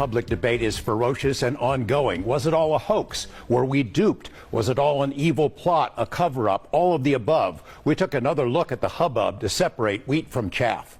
public debate is ferocious and ongoing. Was it all a hoax? Were we duped? Was it all an evil plot, a cover-up, all of the above? We took another look at the hubbub to separate wheat from chaff.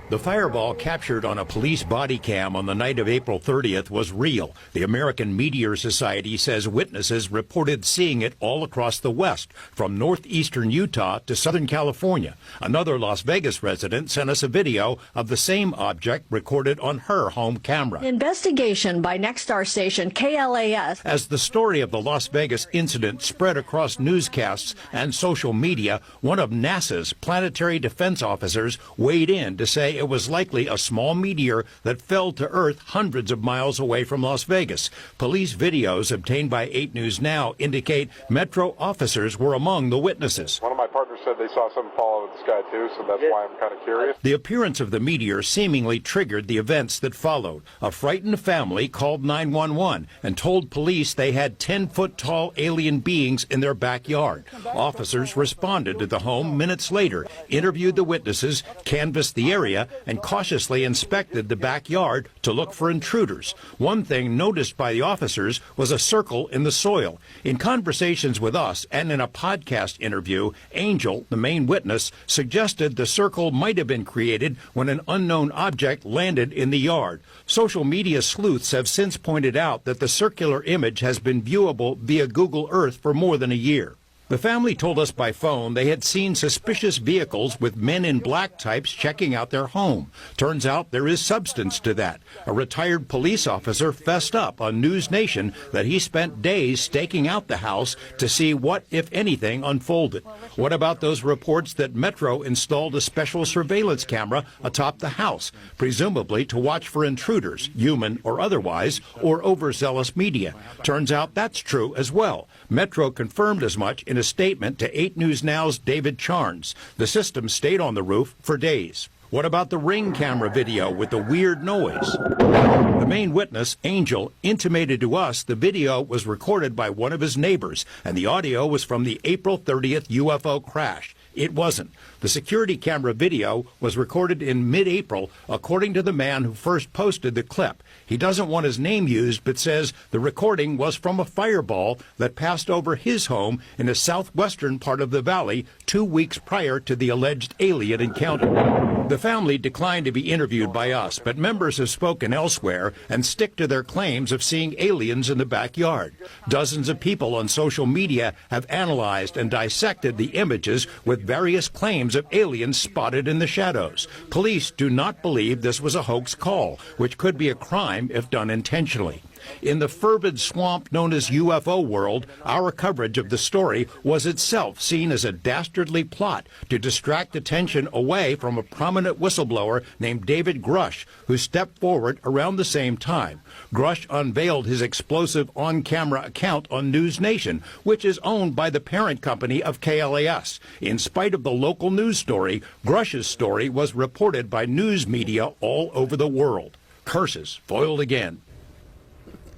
The fireball captured on a police body cam on the night of April 30th was real. The American Meteor Society says witnesses reported seeing it all across the West, from northeastern Utah to Southern California. Another Las Vegas resident sent us a video of the same object recorded on her home camera. Investigation by Nexstar station KLAS. As the story of the Las Vegas incident spread across newscasts and social media, one of NASA's planetary defense officers weighed in to say it was likely a small meteor that fell to Earth hundreds of miles away from Las Vegas. Police videos obtained by 8 News Now indicate Metro officers were among the witnesses. One of my partners said they saw something fall out of the sky too, so that's why I'm kind of curious. The appearance of the meteor seemingly triggered the events that followed. A frightened family called 911 and told police they had 10-foot-tall alien beings in their backyard. Officers responded to the home minutes later, interviewed the witnesses, canvassed the area, and cautiously inspected the backyard to look for intruders. One thing noticed by the officers was a circle in the soil. In conversations with us and in a podcast interview, Angel, the main witness, suggested the circle might have been created when an unknown object landed in the yard. Social media sleuths have since pointed out that the circular image has been viewable via Google Earth for more than a year. The family told us by phone they had seen suspicious vehicles with men in black types checking out their home. Turns out there is substance to that. A retired police officer fessed up on News Nation that he spent days staking out the house to see what, if anything, unfolded. What about those reports that Metro installed a special surveillance camera atop the house, presumably to watch for intruders, human or otherwise, or overzealous media? Turns out that's true as well. Metro confirmed as much in a statement to 8 News Now's David Charnes. The system stayed on the roof for days. What about the Ring camera video with the weird noise? The main witness, Angel, intimated to us the video was recorded by one of his neighbors, and the audio was from the April 30th UFO crash. It wasn't. The security camera video was recorded in mid-April, according to the man who first posted the clip. He doesn't want his name used, but says the recording was from a fireball that passed over his home in the southwestern part of the valley 2 weeks prior to the alleged alien encounter. The family declined to be interviewed by us, but members have spoken elsewhere and stick to their claims of seeing aliens in the backyard. Dozens of people on social media have analyzed and dissected the images with various claims of aliens spotted in the shadows. Police do not believe this was a hoax call, which could be a crime if done intentionally. In the fervid swamp known as UFO world, our coverage of the story was itself seen as a dastardly plot to distract attention away from a prominent whistleblower named David Grush, who stepped forward around the same time. Grush unveiled his explosive on-camera account on News Nation, which is owned by the parent company of KLAS. In spite of the local news story, Grush's story was reported by news media all over the world. Curses foiled again.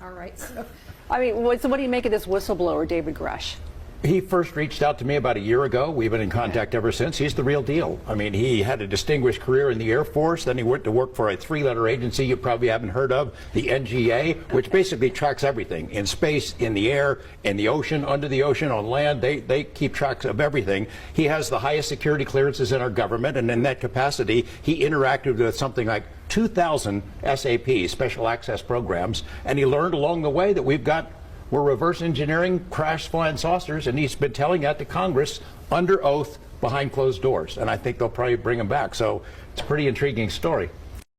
All right. So what do you make of this whistleblower, David Grush? He first reached out to me about a year ago. We've been in contact ever since. He's the real deal. I mean, he had a distinguished career in the Air Force. Then he went to work for a 3-letter agency you probably haven't heard of, the NGA, which basically tracks everything in space, in the air, in the ocean, under the ocean, on land. They keep track of everything. He has the highest security clearances in our government, and in that capacity, he interacted with something like 2,000 SAP, special access programs, and he learned along the way that we're reverse engineering crash flying saucers, and he's been telling that to Congress under oath behind closed doors, and I think they'll probably bring him back. So it's a pretty intriguing story.